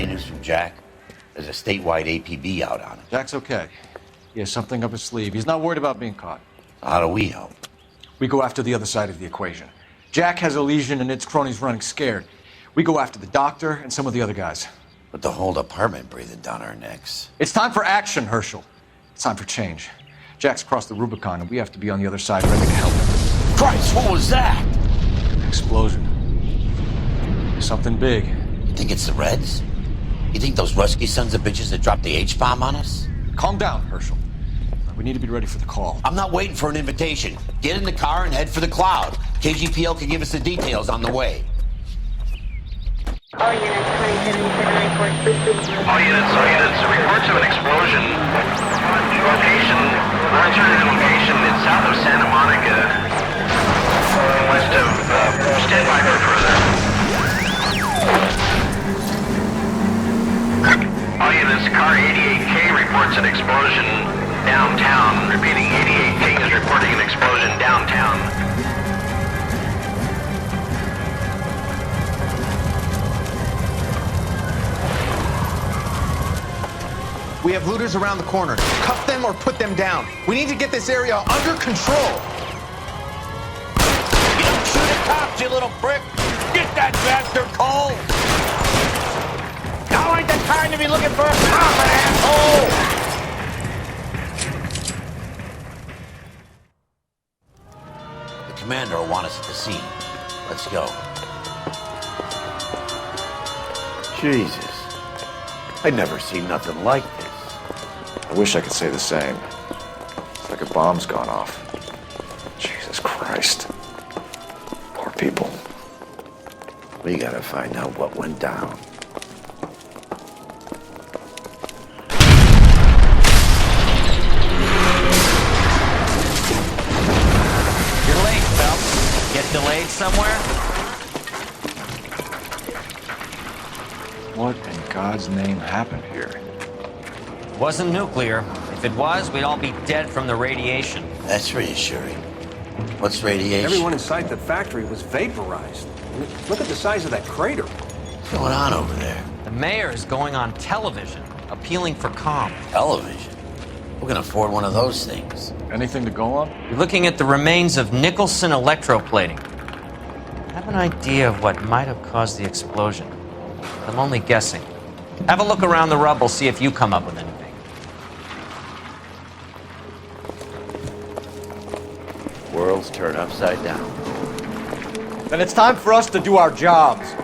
any news from Jack? There's a statewide APB out on him. Jack's okay. He has something up his sleeve. He's not worried about being caught. So how do we help? We go after the other side of the equation. Jack has a legion and its cronies running scared. We go after the doctor and some of the other guys. With the whole department breathing down our necks. It's time for action, Herschel. It's time for change. Jack's crossed the Rubicon, and we have to be on the other side ready to help him. Christ, what was that? An explosion. Something big. You think it's the Reds? You think those Rusky sons of bitches that dropped the H-bomb on us? Calm down, Herschel. We need to be ready for the call. I'm not waiting for an invitation. Get in the car and head for the cloud. KGPL can give us the details on the way. All units, 2077 report, please. All units, reports of an explosion. Location, alternative location, it's south of Santa Monica, west of, stand by for further. All units, car 88K reports an explosion downtown. Repeating, 88K is reporting an explosion downtown. We have looters around the corner. Cuff them or put them down. We need to get this area under control. You don't shoot at cops, you little prick! Get that bastard cold! Now ain't the time to be looking for a cop, asshole! The commander will want us at the scene. Let's go. Jesus. I'd never seen nothing like this. I wish I could say the same. It's like a bomb's gone off. Jesus Christ. Poor people. We gotta find out what went down. You're late, Phelps. Get delayed somewhere? What in God's name happened here? Wasn't nuclear. If it was, we'd all be dead from the radiation. That's reassuring. What's radiation? Everyone inside the factory was vaporized. Look at the size of that crater. What's going on over there? The mayor is going on television, appealing for calm. Television? Who can afford one of those things? Anything to go on? You're looking at the remains ofNicholson Electroplating. I have an idea of what might have caused the explosion. I'm only guessing. Have a look around the rubble, see if you come up with anything. Worlds turn upside down. Then it's time for us to do our jobs.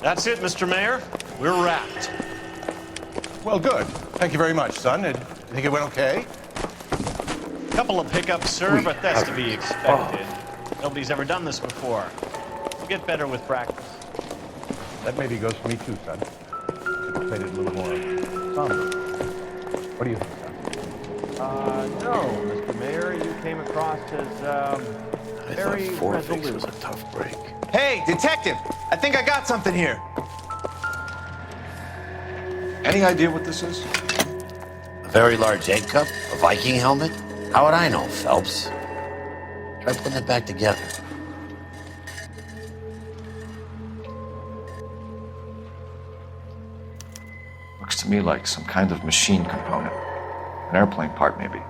That's it, Mr. Mayor. We're wrapped. Well, good. Thank you very much, son. You think it went okay? Couple of hiccups, sir, but that's to be expected. Nobody's ever done this before. We'll get better with practice. That maybe goes for me too, son. Should have played it a little more somber. What do you think, son? No, Mr. Mayor, you came across as, very Four-Fix was a tough break. Hey, detective! I think I got something here. Any idea what this is? A very large egg cup? A Viking helmet? How would I know, Phelps? Try putting it back together. Looks to me like some kind of machine component. An airplane part, maybe.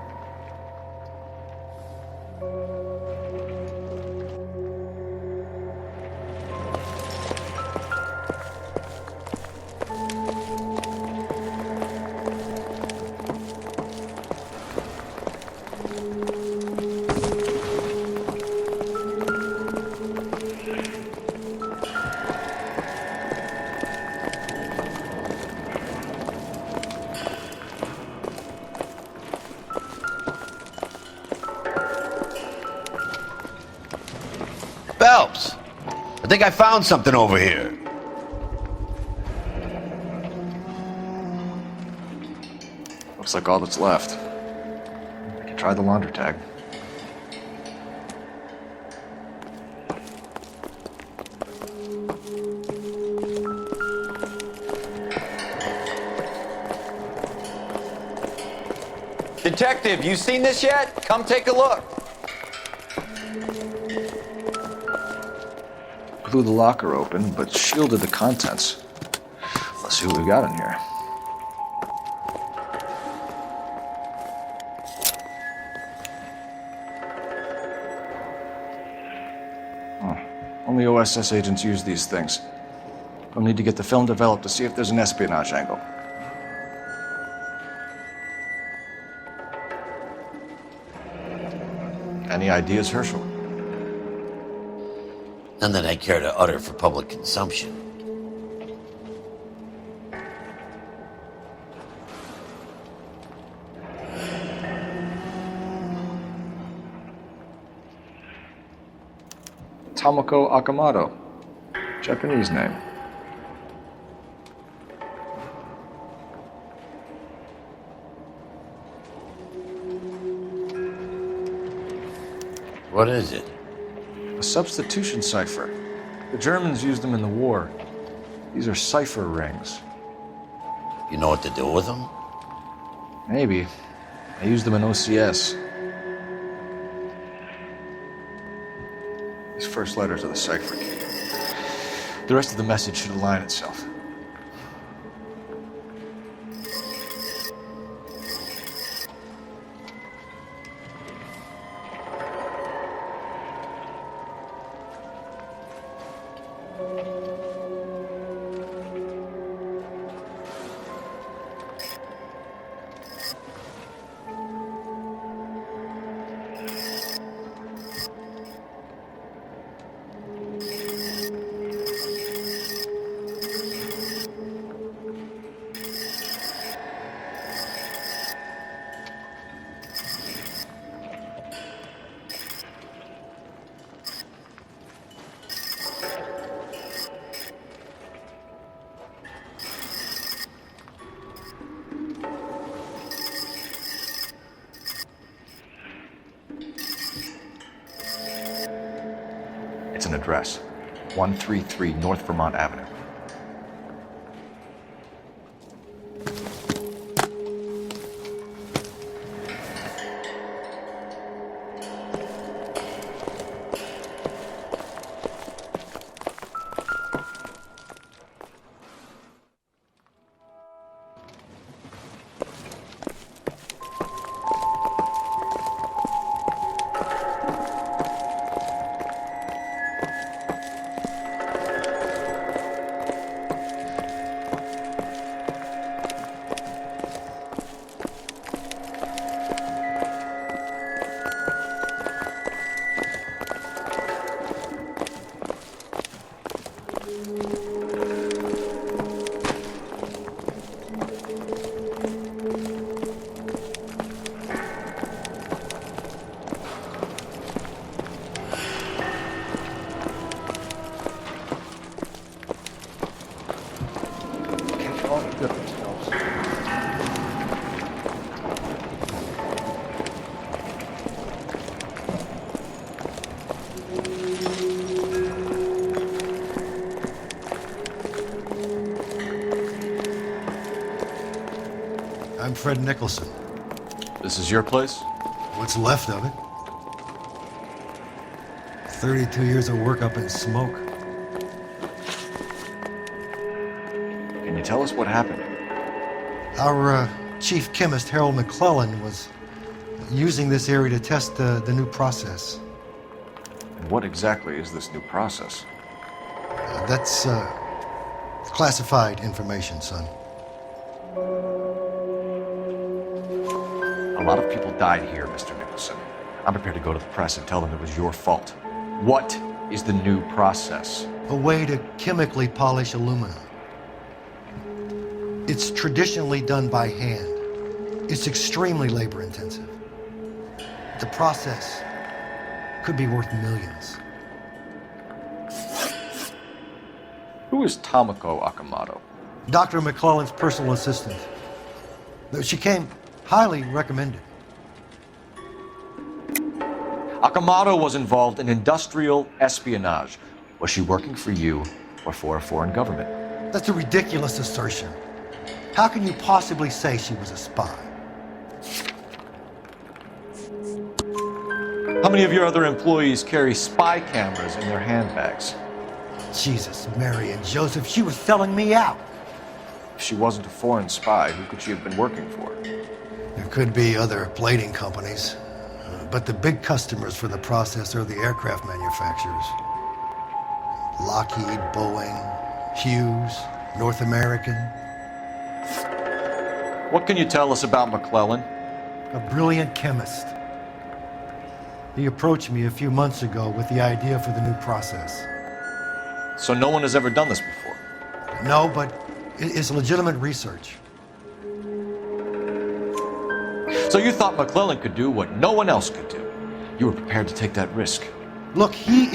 Phelps! I think I found something over here. Looks like all that's left. We can try the laundry tag. Detective, you seen this yet? Come take a look. Blew the locker open, but shielded the contents. Let's see what we got in here. Only OSS agents use these things. We'll need to get the film developed to see if there's an espionage angle. Any ideas, Herschel? None that I care to utter for public consumption. Tomoko Akamoto. Japanese name. What is it? A substitution cipher. The Germans used them in the war. These are cipher rings. You know what to do with them? Maybe. I used them in OCS. These first letters are the cipher key. The rest of the message should align itself. It's an address, 133 North Vermont Avenue. I'm Fred Nicholson. This is your place? What's left of it. 32 years of work up in smoke. Can you tell us what happened? Our chief chemist, Harold McClellan, was using this area to test the new process. And what exactly is this new process? That's classified information, son. A lot of people died here, Mr. Nicholson. I'm prepared to go to the press and tell them it was your fault. What is the new process? A way to chemically polish aluminum. It's traditionally done by hand. It's extremely labor intensive. The process could be worth millions. Who is Tomoko Akamoto? Dr. McClellan's personal assistant. She came highly recommended. Akamoto was involved in industrial espionage. Was she working for you or for a foreign government? That's a ridiculous assertion. How can you possibly say she was a spy? How many of your other employees carry spy cameras in their handbags? Jesus, Mary and Joseph, she was selling me out. If she wasn't a foreign spy, who could she have been working for? There could be other plating companies, but the big customers for the process are the aircraft manufacturers. Lockheed, Boeing, Hughes, North American. What can you tell us about McClellan? A brilliant chemist. He approached me a few months ago with the idea for the new process. So no one has ever done this before? No, but it's legitimate research. So you thought McClellan could do what no one else could do? You were prepared to take that risk? Look, he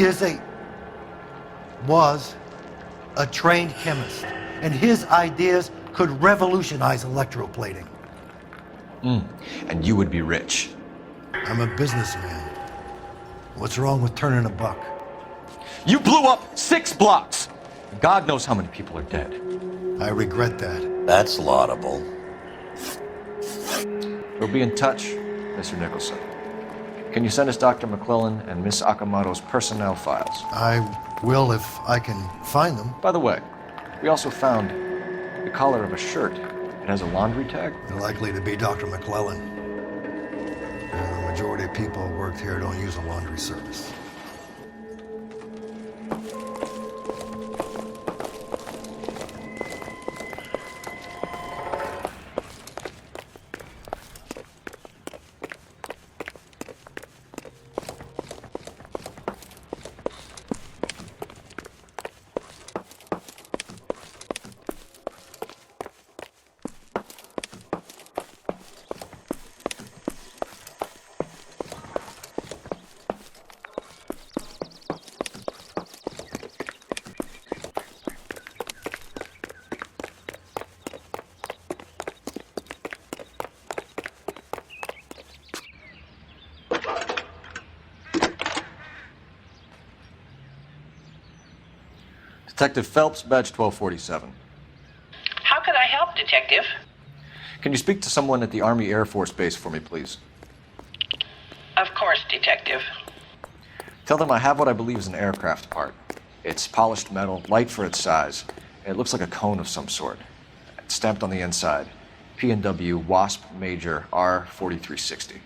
was a trained chemist, and his ideas could revolutionize electroplating. And you would be rich. I'm a businessman. What's wrong with turning a buck? You blew up 6 blocks! God knows how many people are dead. I regret that. That's laudable. We'll be in touch, Mr. Nicholson. Can you send us Dr. McClellan and Miss Akamoto's personnel files? I will if I can find them. By the way, we also found the collar of a shirt. It has a laundry tag. They're likely to be Dr. McClellan. The majority of people who work here don't use a laundry service. Detective Phelps, badge 1247. How could I help, Detective? Can you speak to someone at the Army Air Force Base for me, please? Of course, Detective. Tell them I have what I believe is an aircraft part. It's polished metal, light for its size. It looks like a cone of some sort. It's stamped on the inside. P&W WASP Major R4360.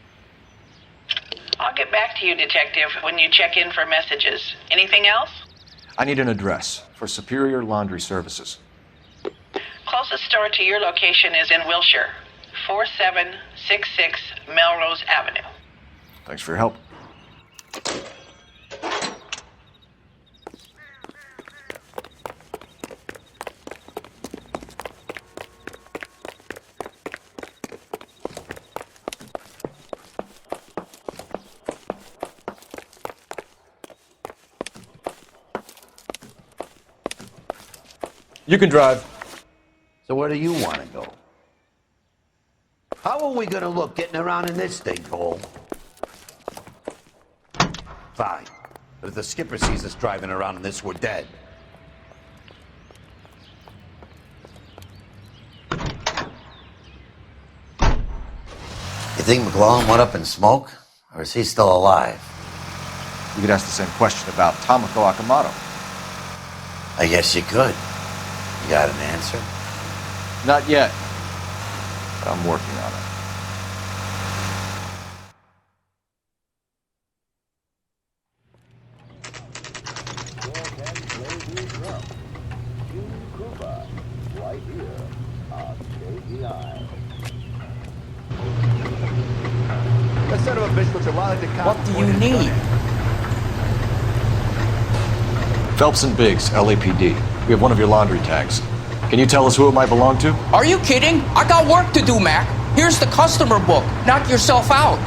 I'll get back to you, Detective, when you check in for messages. Anything else? I need an address for Superior Laundry Services. Closest store to your location is in Wilshire, 4766 Melrose Avenue. Thanks for your help. You can drive. So where do you want to go? How are we going to look getting around in this thing, Cole? Fine. But if the skipper sees us driving around in this, we're dead. You think McClellan went up in smoke? Or is he still alive? You could ask the same question about Tomoko Akamoto. I guess you could. You got an answer? Not yet. But I'm working on it. That son of a bitch looks a lot like the cop. What do you need? Phelps and Biggs, LAPD. We have one of your laundry tags. Can you tell us who it might belong to? Are you kidding? I got work to do, Mac. Here's the customer book. Knock yourself out.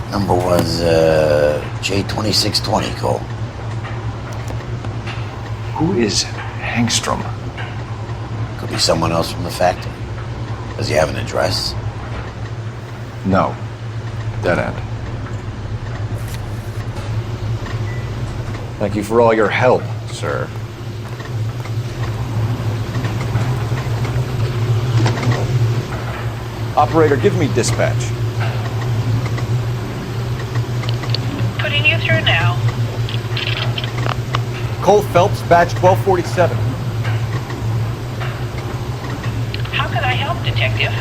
Number was J2620, Cole. Who is Hangstrom? Could be someone else from the factory. Does he have an address? No. Dead end. Thank you for all your help, sir. Operator, give me dispatch. Putting you through now. Coulla Felips, badge 1247. How can I help, Detective?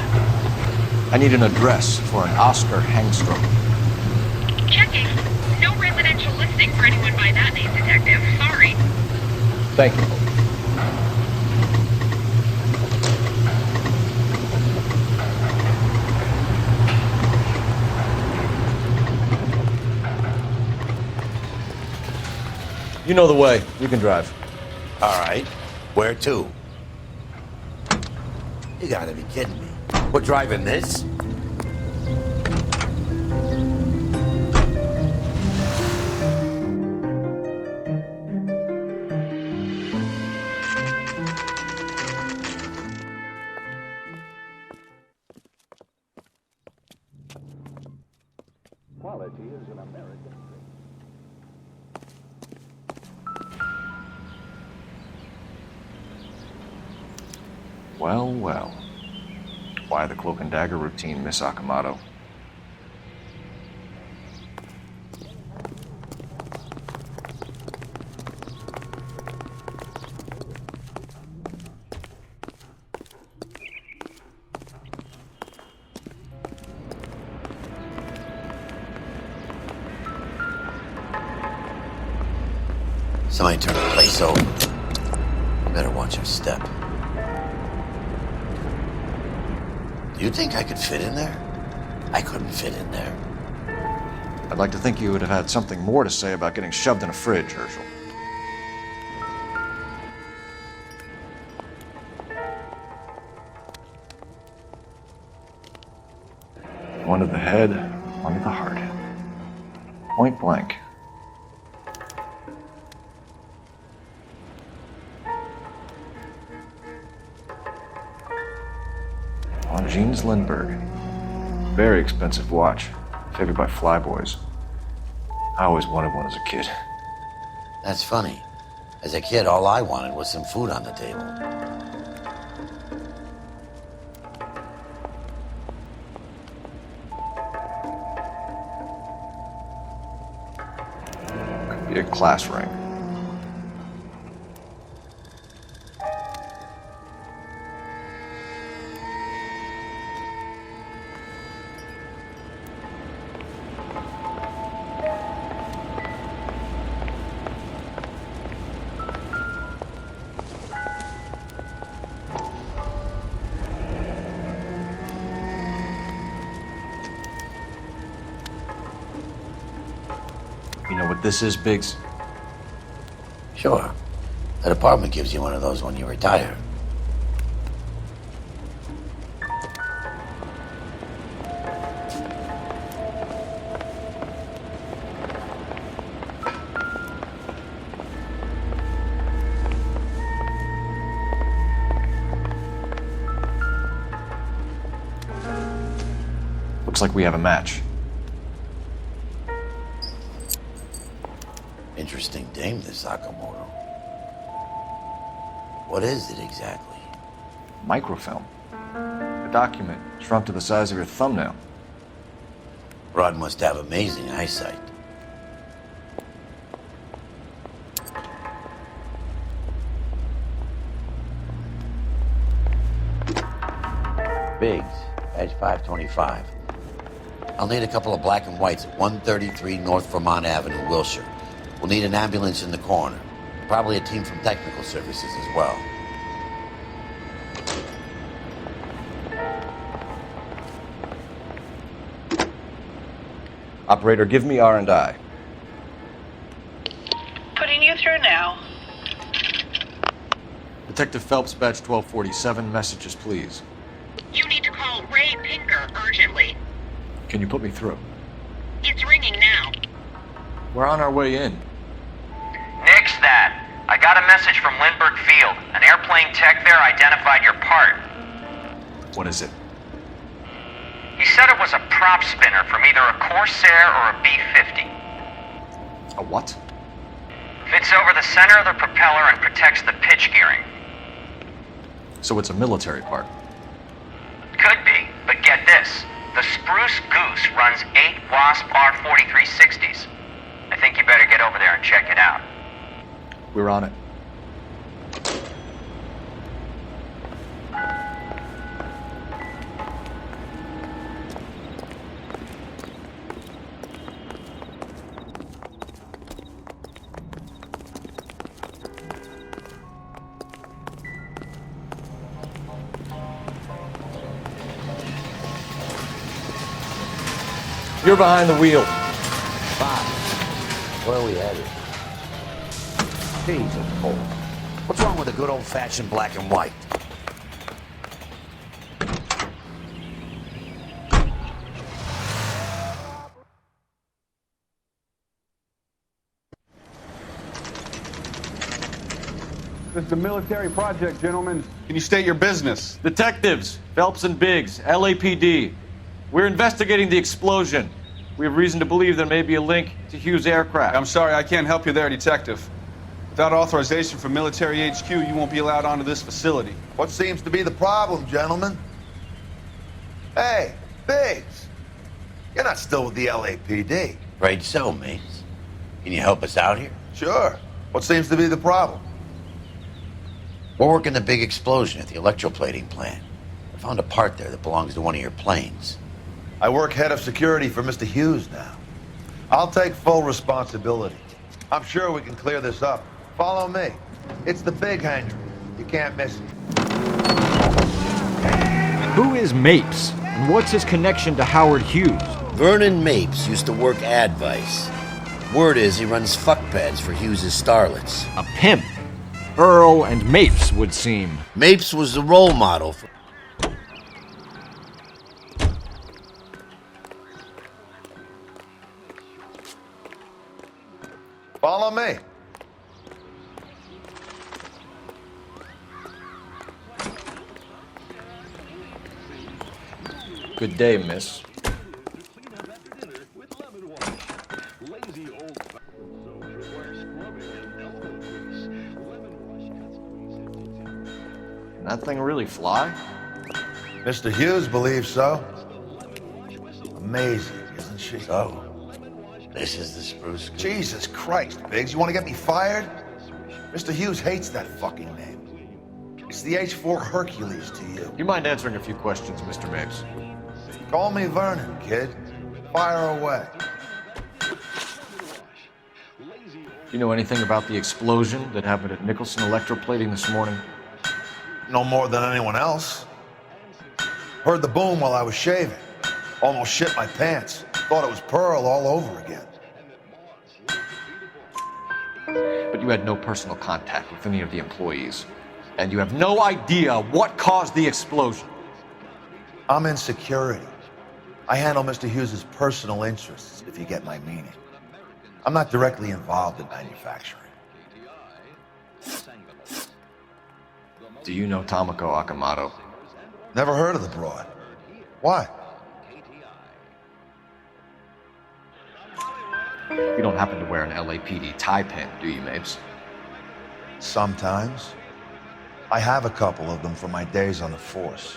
I need an address for an Oscar Hangstrom. Checking. No residential listing for anyone by that name, Detective. Sorry. Thank you. You know the way. You can drive. All right. Where to? You gotta be kidding me. We're driving this? Quality is an American thing. Well, well. Why the cloak and dagger routine, Miss Akamoto? Somebody turn the place over. You better watch your step. Do you think I could fit in there? I couldn't fit in there. I'd like to think you would have had something more to say about getting shoved in a fridge, Herschel. One to the head, one to the heart. Point blank. Jeans Lindbergh. Very expensive watch. Favored by flyboys. I always wanted one as a kid. That's funny. As a kid, all I wanted was some food on the table. Could be a class ring. You know what this is, Biggs? Sure. The department gives you one of those when you retire. Looks like we have a match. Interesting dame, this Sakamoto. What is it exactly? Microfilm. A document shrunk to the size of your thumbnail. Rod must have amazing eyesight. Biggs, edge 525. I'll need a couple of black and whites at 133 North Vermont Avenue, Wilshire. We'll need an ambulance in the corner. Probably a team from technical services as well. Operator, give me R&I. Putting you through now. Detective Phelps, badge 1247, messages, please. You need to call Ray Pinker urgently. Can you put me through? It's ringing now. We're on our way in. Nix that. I got a message from Lindbergh Field. An airplane tech there identified your part. What is it? He said it was a prop spinner from either a Corsair or a B-50. A what? Fits over the center of the propeller and protects the pitch gearing. So it's a military part. Could be, but get this. The Spruce Goose runs 8 Wasp R-4360s. I think you better get over there and check it out. We're on it. You're behind the wheel. Bob, where are we headed? Jesus, Cole. What's wrong with a good old-fashioned black and white? This is a military project, gentlemen. Can you state your business? Detectives, Phelps and Biggs, LAPD. We're investigating the explosion. We have reason to believe there may be a link to Hughes' aircraft. I'm sorry, I can't help you there, Detective. Without authorization from military HQ, you won't be allowed onto this facility. What seems to be the problem, gentlemen? Hey, Biggs. You're not still with the LAPD. Afraid so, mates. Can you help us out here? Sure. What seems to be the problem? We're working the big explosion at the electroplating plant. I found a part there that belongs to one of your planes. I work head of security for Mr. Hughes now. I'll take full responsibility. I'm sure we can clear this up. Follow me. It's the big hangar. You can't miss it. Who is Mapes, and what's his connection to Howard Hughes? Vernon Mapes used to work Advice. Word is he runs fuck pads for Hughes' starlets. A pimp. Earl and Mapes would seem. Mapes was the role model for... Follow me. Good day, miss. Can that thing really fly? Mr. Hughes believes so. Amazing, isn't she? So, this is the spruce. Jesus Christ, Biggs, you want to get me fired? Mr. Hughes hates that fucking name. It's the H-4 Hercules to you. You mind answering a few questions, Mr. Mapes? Call me Vernon, kid. Fire away. You know anything about the explosion that happened atNicholson Electroplating this morning? No more than anyone else. Heard the boom while I was shaving. Almost shit my pants. Thought it was Pearl all over again. But you had no personal contact with any of the employees. And you have no idea what caused the explosion. I'm in security. I handle Mr. Hughes' personal interests, if you get my meaning. I'm not directly involved in manufacturing. Do you know Tomoko Akamoto? Never heard of the broad. Why? You don't happen to wear an LAPD tie pin, do you, Mapes? Sometimes. I have a couple of them from my days on the force.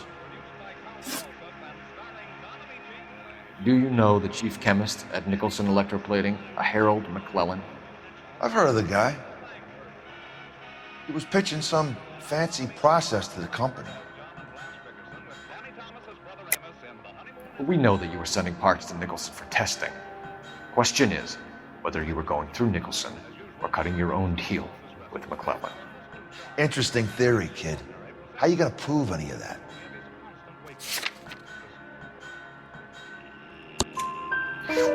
Do you know the chief chemist at Nicholson Electroplating, a Harold McClellan? I've heard of the guy. He was pitching some fancy process to the company. We know that you were sending parts to Nicholson for testing. Question is whether you were going through Nicholson or cutting your own deal with McClellan. Interesting theory, kid. How you gonna prove any of that?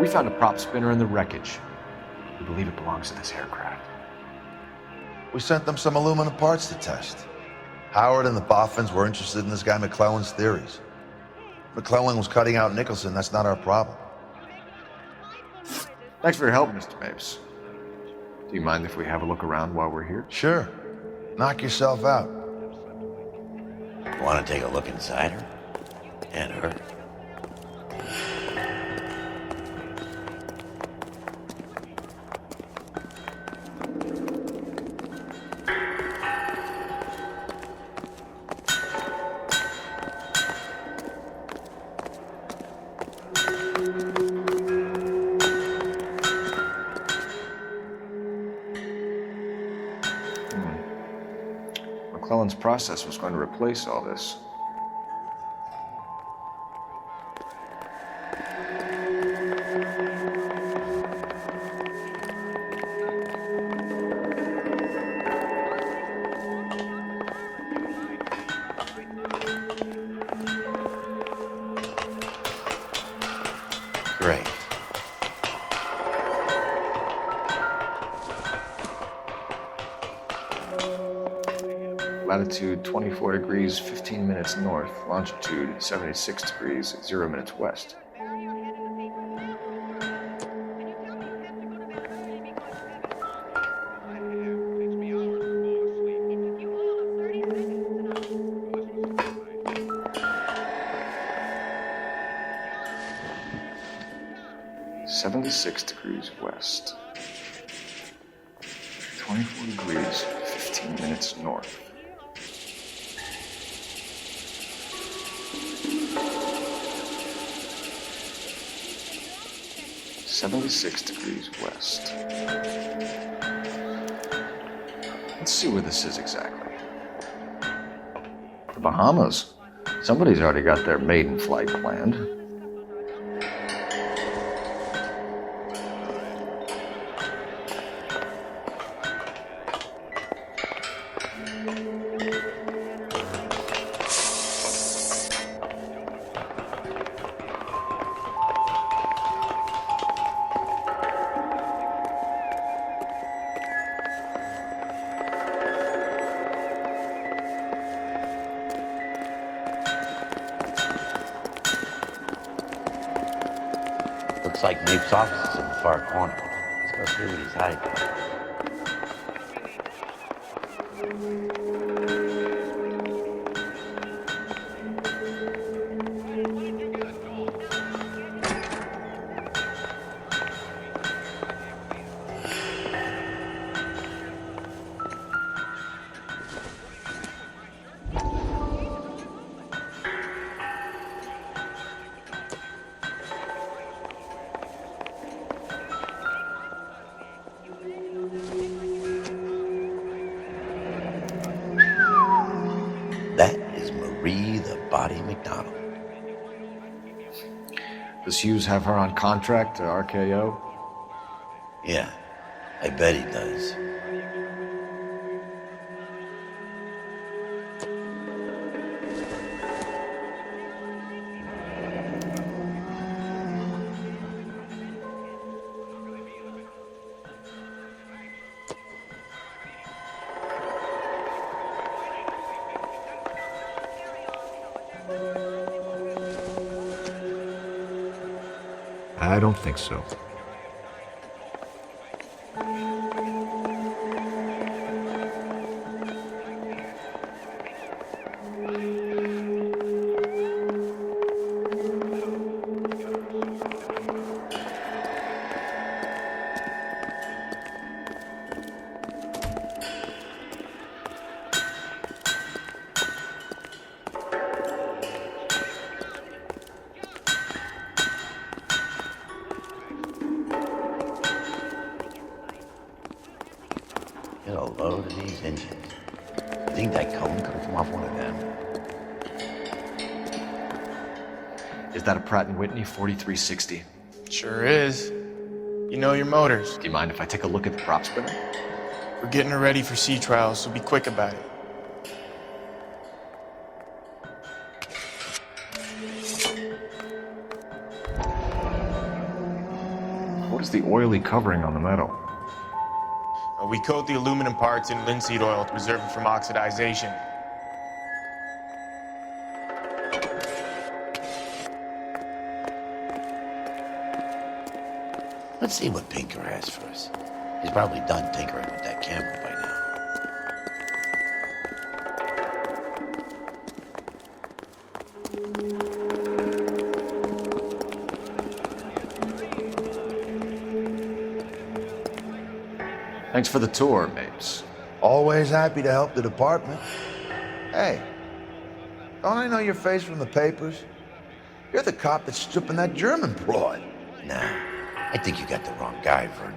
We found a prop spinner in the wreckage. We believe it belongs to this aircraft. We sent them some aluminum parts to test. Howard and the Boffins were interested in this guy McClellan's theories. McClellan was cutting out Nicholson. That's not our problem. Thanks for your help, Mr. Mapes. Do you mind if we have a look around while we're here? Sure. Knock yourself out. Want to take a look inside her? And her? one's process was going to replace all this. Great. Latitude 24 degrees, 15 minutes north. Longitude 76 degrees, 0 minutes west. .76 degrees west. 24 degrees, 15 minutes north. .76 degrees west. Let's see where this is exactly. The Bahamas. Somebody's already got their maiden flight planned. Looks like Nape's office is in the far corner. Let's go see what he's hiding. That is Marie the Body McDonald. Does Hughes have her on contract to RKO? Yeah, I bet he does. I don't think so. Get a load of these engines. You think that cone could have come off one of them? Is that a Pratt & Whitney 4360? Sure is. You know your motors. Do you mind if I take a look at the prop spinner? We're getting her ready for sea trials, so be quick about it. What is the oily covering on the metal? We coat the aluminum parts in linseed oil to preserve it from oxidization. Let's see what Pinker has for us. He's probably done tinkering with that camera by now. Thanks for the tour, Mapes. Always happy to help the department. Hey, don't I know your face from the papers? You're the cop that's stripping that German broad. Nah, I think you got the wrong guy, Vernon.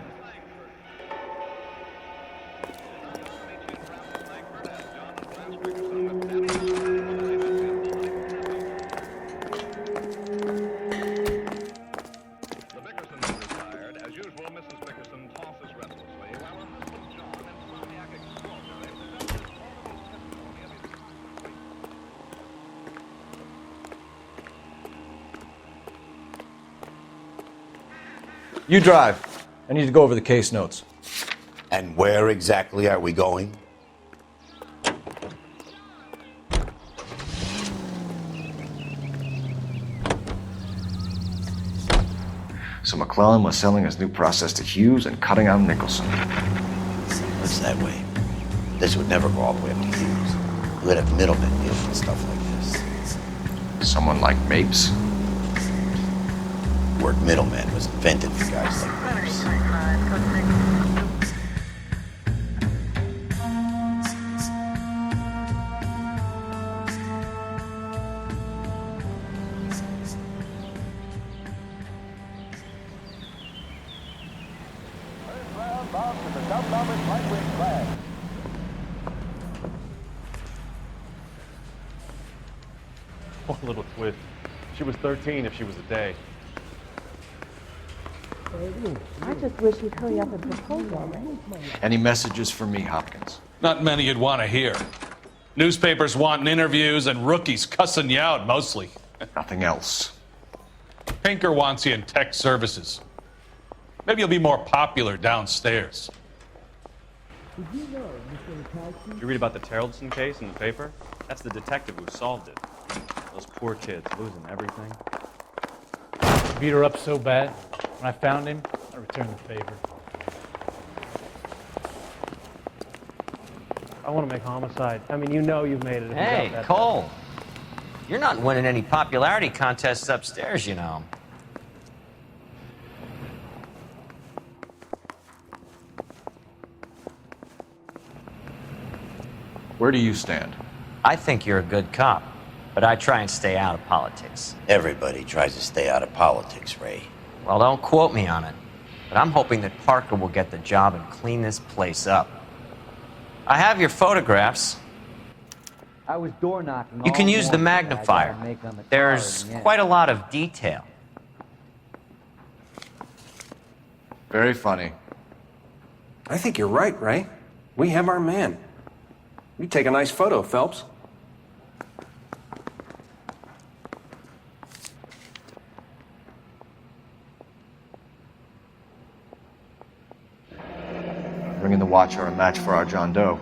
You drive. I need to go over the case notes. And where exactly are we going? So McClellan was selling his new process to Hughes and cutting out Nicholson. Looks that way. This would never go all the way up to Hughes. We would have middlemen dealing with stuff like this. Someone like Mapes? The word middleman was invented for guys like Mapes. One little twist. She was 13 if she was a day. I just wish you'd hurry up and propose already. Any messages for me, Hopkins? Not many you'd want to hear. Newspapers wanting interviews and rookies cussing you out mostly. Nothing else. Pinker wants you in tech services. Maybe you'll be more popular downstairs. Did you read about the Terrelson case in the paper? That's the detective who solved it. Those poor kids losing everything. Beat her up so bad. When I found him, I returned the favor. I want to make homicide. I mean, you know you've made it. Hey, Cole. You're not winning any popularity contests upstairs, you know. Where do you stand? I think you're a good cop, but I try and stay out of politics. Everybody tries to stay out of politics, Ray. Well, don't quote me on it, but I'm hoping that Parker will get the job and clean this place up. I have your photographs. I was door knocking. You can use the magnifier. There's quite a lot of detail. Very funny. I think you're right, Ray. We have our man. You take a nice photo, Phelps. Bring in the Watcher a match for our John Doe.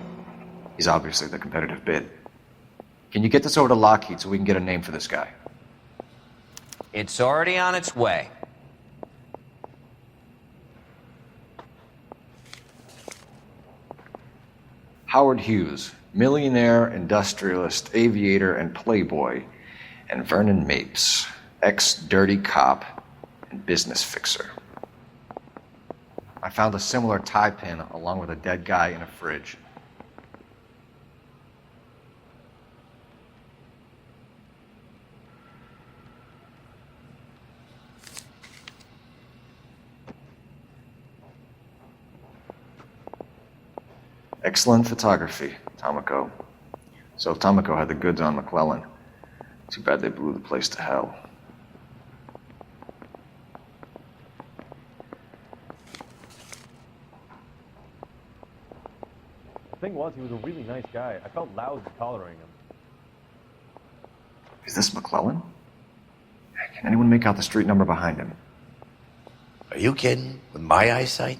He's obviously the competitive bid. Can you get this over to Lockheed so we can get a name for this guy? It's already on its way. Howard Hughes, millionaire, industrialist, aviator, and playboy, and Vernon Mapes, ex-dirty cop and business fixer. I found a similar tie pin along with a dead guy in a fridge. Excellent photography, Tomoko. So if Tomoko had the goods on McClellan, too bad they blew the place to hell. The thing was, he was a really nice guy. I felt lousy tolerating him. Is this McClellan? Can anyone make out the street number behind him? Are you kidding? With my eyesight?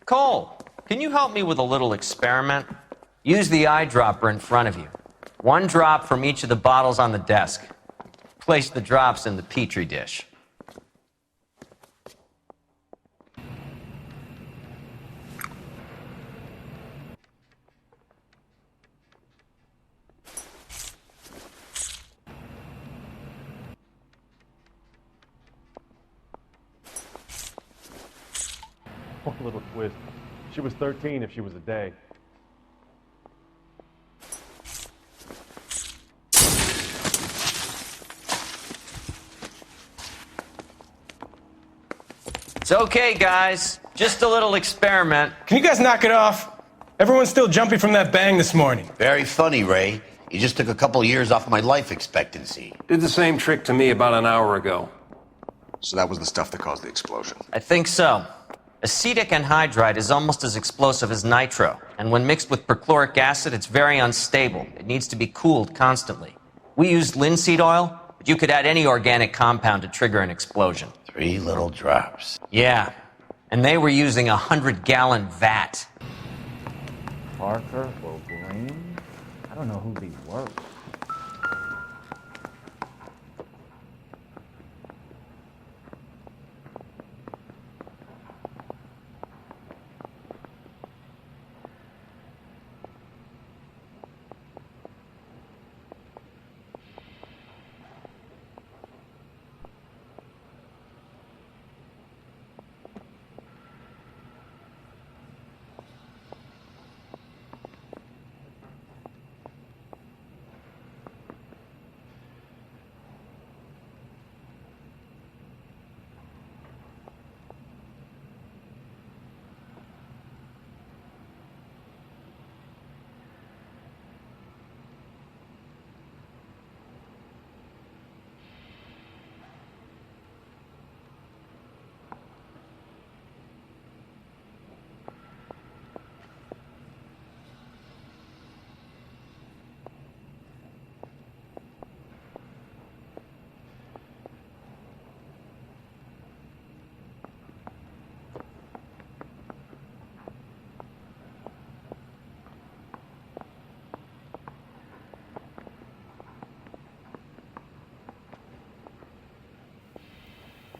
Cole, can you help me with a little experiment? Use the eyedropper in front of you. One drop from each of the bottles on the desk. Place the drops in the Petri dish. One little twist. She was 13 if she was a day. It's okay, guys. Just a little experiment. Can you guys knock it off? Everyone's still jumping from that bang this morning. Very funny, Ray. You just took a couple years off my life expectancy. Did the same trick to me about an hour ago. So that was the stuff that caused the explosion. I think so. Acetic anhydride is almost as explosive as nitro, and when mixed with perchloric acid, it's very unstable. It needs to be cooled constantly. We used linseed oil, but you could add any organic compound to trigger an explosion. 3 little drops. Yeah, and they were using a 100-gallon vat. Parker or Green? I don't know who these were.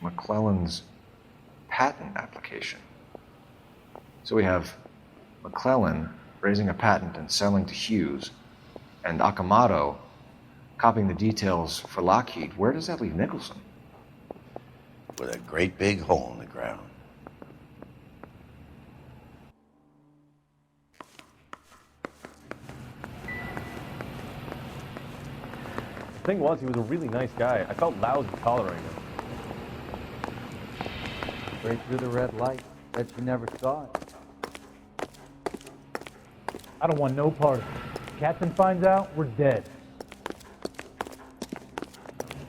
McClellan's patent application. So we have McClellan raising a patent and selling to Hughes, and Akamoto copying the details for Lockheed. Where does that leave Nicholson? With a great big hole in the ground. The thing was, he was a really nice guy. I felt lousy tolerating him. Straight through the red light. Bet you never saw it. I don't want no part of it. If Captain finds out, we're dead.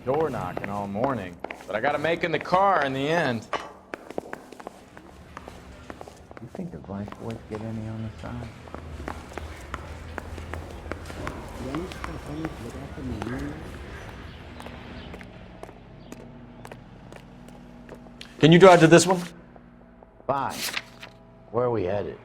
Door knocking all morning, but I got to make in the car in the end. You think the vice boys get any on the side? Can you drive to this one? Fine. Where are we headed?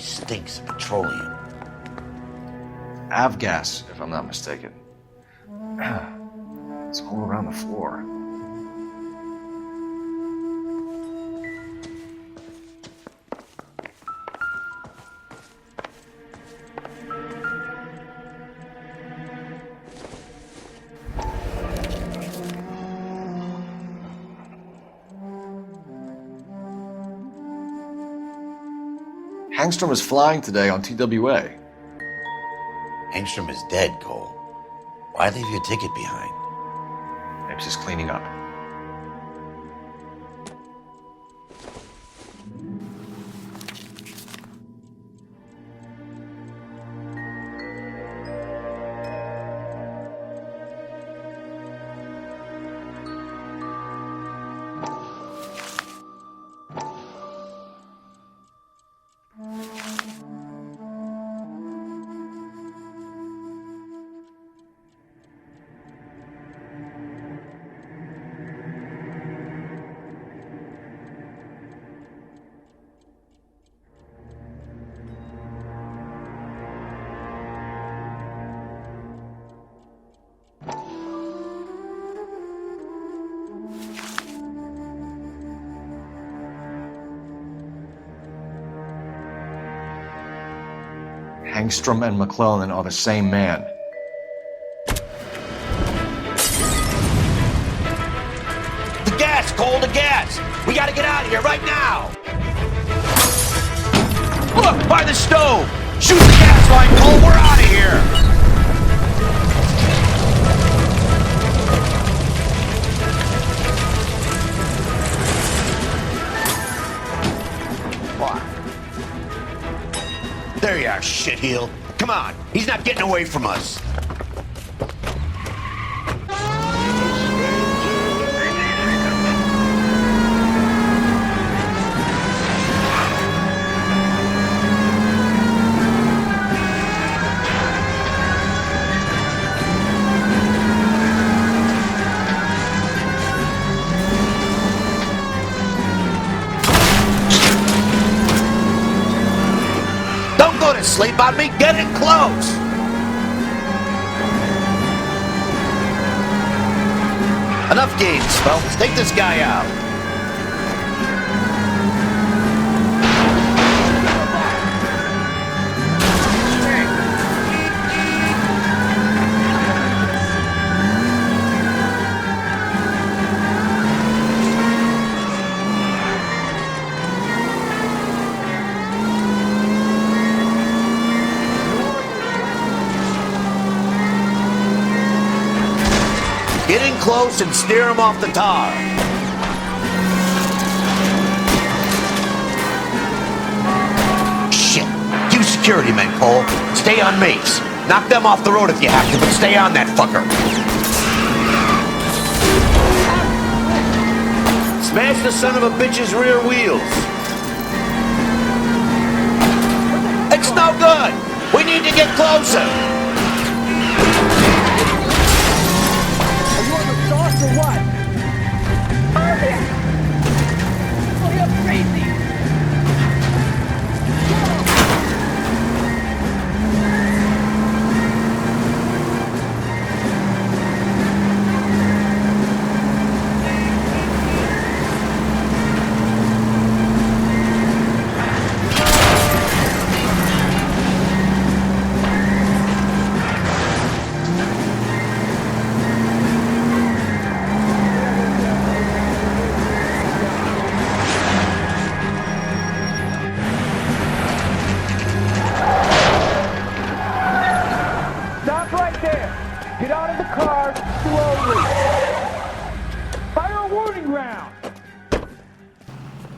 Stinks of petroleum. Avgas, if I'm not mistaken. It's all around the floor. Hangstrom is flying today on TWA. Hangstrom is dead, Cole. Why leave your ticket behind? Maybe just cleaning up. Hangstrom and McClellan are the same man. gas, Cole, the gas! We gotta get out of here right now! Look, by the stove! Shoot the gas line, Cole, we're out of here! What? There you are, shitheel. Come on, he's not getting away from us. Sleep on me, get it close! Enough games, Phelps. Take this guy out. Get in close and steer him off the tar. Shit. You security men, Cole. Stay on Mapes. Knock them off the road if you have to, but stay on that fucker. Smash the son of a bitch's rear wheels. It's no good. We need to get closer. Or what? Hurry! Oh, you're crazy!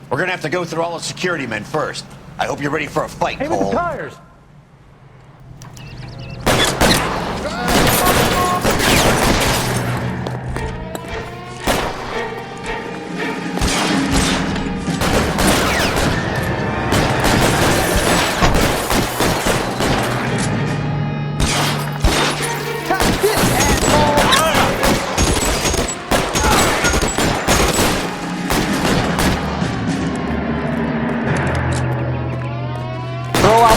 We're gonna have to go through all the security men first. I hope you're ready for a fight, Aim Cole. at the tires!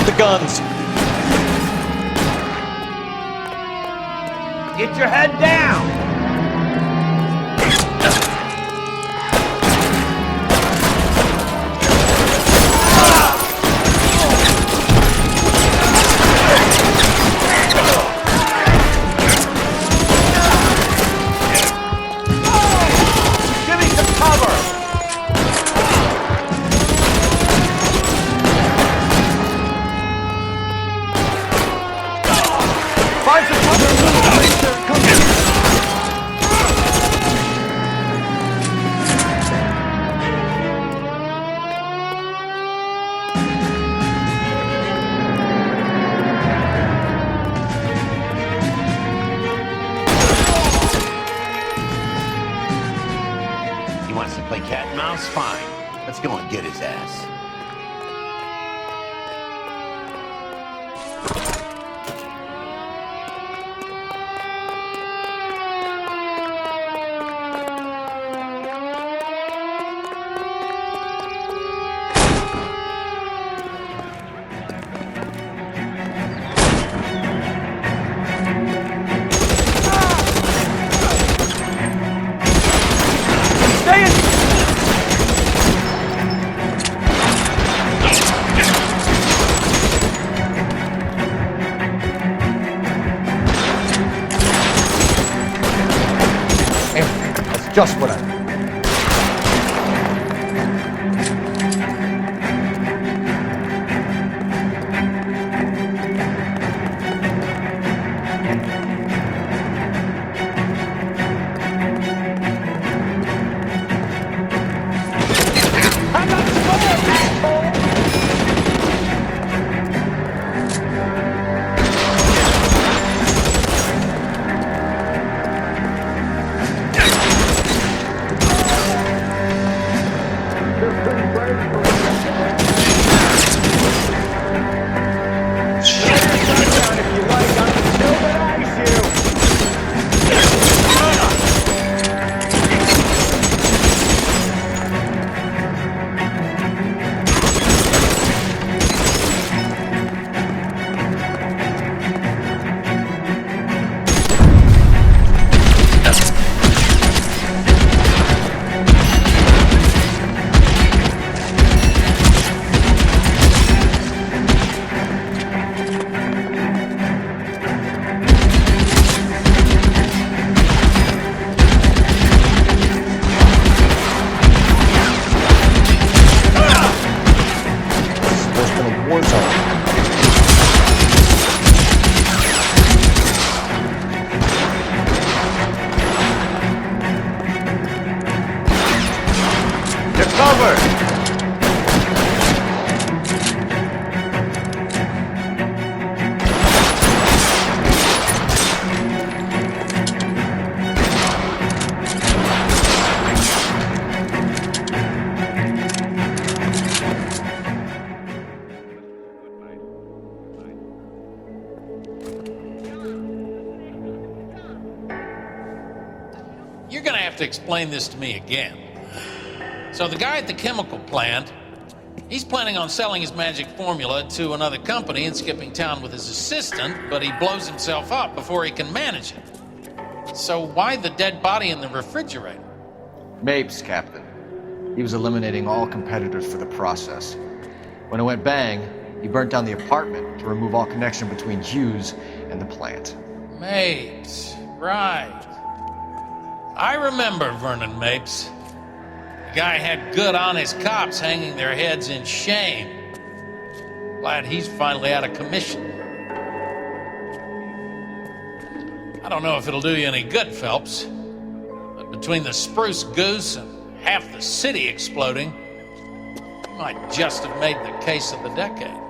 The guns. Get your head down. Give me some cover. He wants to play cat and mouse? Fine. Let's go and get his ass. Just what I need. Cover! You're gonna have to explain this to me again. So the guy at the chemical plant, he's planning on selling his magic formula to another company and skipping town with his assistant, but he blows himself up before he can manage it. So why the dead body in the refrigerator? Mapes, Captain. He was eliminating all competitors for the process. When it went bang, he burnt down the apartment to remove all connection between Hughes and the plant. Mapes, right. I remember Vernon Mapes. The guy had good, honest cops hanging their heads in shame. Glad he's finally out of commission. I don't know if it'll do you any good, Phelps, but between the spruce goose and half the city exploding, you might just have made the case of the decade.